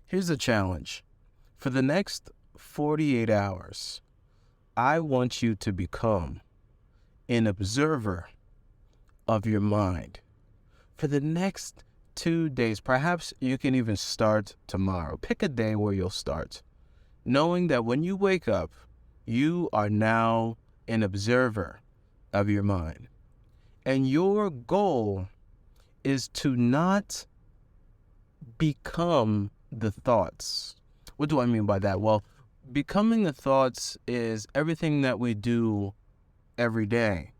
Here's a challenge. For the next 48 hours, I want you to become an observer of your mind. For the next 2 days, perhaps you can even start tomorrow. Pick a day where you'll start, knowing that when you wake up, you are now an observer of your mind. And your goal is to not become the thoughts. What do I mean by that? Well, becoming the thoughts is everything that we do every day.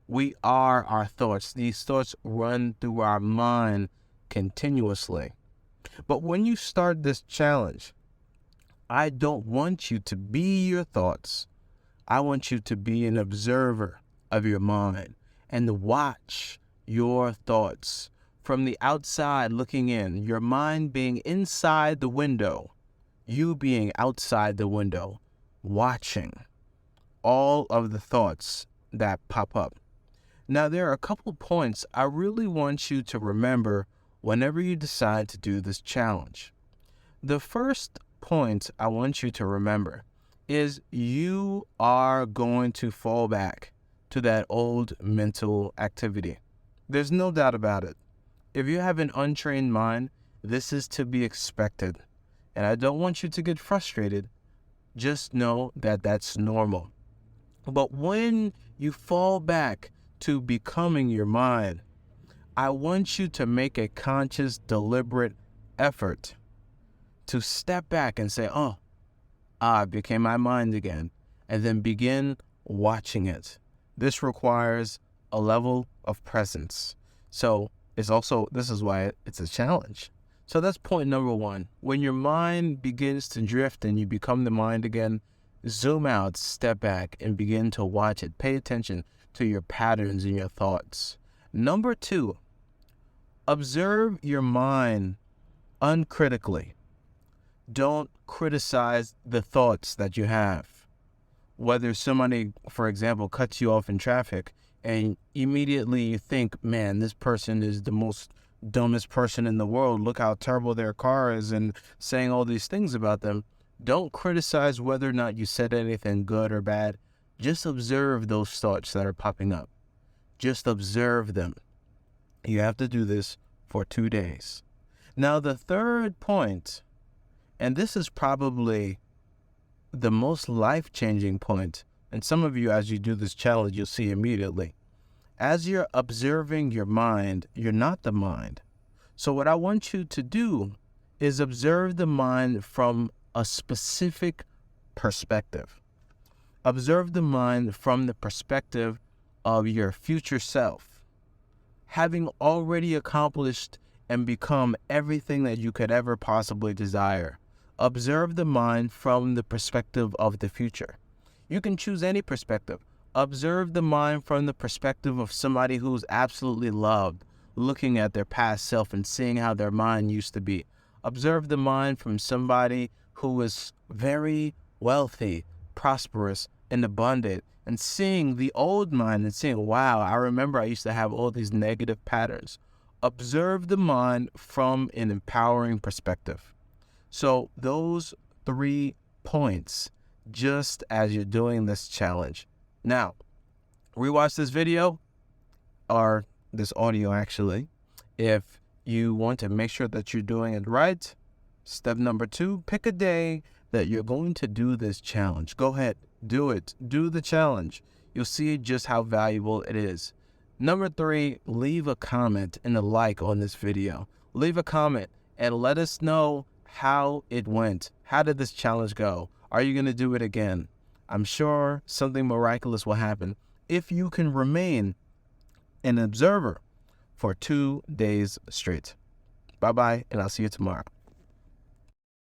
We are our thoughts. These thoughts run through our mind continuously. But when you start this challenge, I don't want you to be your thoughts. I want you to be an observer of your mind and watch your thoughts from the outside looking in, your mind being inside the window, you being outside the window, watching all of the thoughts that pop up. Now, there are a couple points I really want you to remember whenever you decide to do this challenge. The first point I want you to remember is you are going to fall back to that old mental activity. There's no doubt about it. If you have an untrained mind, this is to be expected. And I don't want you to get frustrated. Just know that that's normal. But when you fall back to becoming your mind, I want you to make a conscious, deliberate effort to step back and say, I became my mind again, and then begin watching it. This requires a level of presence. So this is why it's a challenge. So that's point number one. When your mind begins to drift and you become the mind again, zoom out, step back, and begin to watch it. Pay attention to your patterns and your thoughts. Number two, observe your mind uncritically. Don't criticize the thoughts that you have. Whether somebody, for example, cuts you off in traffic and immediately you think, man, this person is the most dumbest person in the world. Look how terrible their car is, and saying all these things about them. Don't criticize whether or not you said anything good or bad. Just observe those thoughts that are popping up. Just observe them. You have to do this for 2 days. Now, the third point, and this is probably the most life-changing point, and some of you, as you do this challenge, you'll see immediately. As you're observing your mind, you're not the mind. So what I want you to do is observe the mind from a specific perspective. Observe the mind from the perspective of your future self, having already accomplished and become everything that you could ever possibly desire. Observe the mind from the perspective of the future. You can choose any perspective. Observe the mind from the perspective of somebody who's absolutely loved, looking at their past self and seeing how their mind used to be. Observe the mind from somebody who was very wealthy, prosperous, and abundant, and seeing the old mind and saying, wow, I remember I used to have all these negative patterns. Observe the mind from an empowering perspective. So those 3 points, just as you're doing this challenge. Now, rewatch this video, or this audio actually, if you want to make sure that you're doing it right. Step number 2, pick a day that you're going to do this challenge. Go ahead, do it. Do the challenge. You'll see just how valuable it is. Number 3, leave a comment and a like on this video. Leave a comment and let us know how it went. How did this challenge go? Are you going to do it again? I'm sure something miraculous will happen if you can remain an observer for 2 days straight. Bye-bye, and I'll see you tomorrow.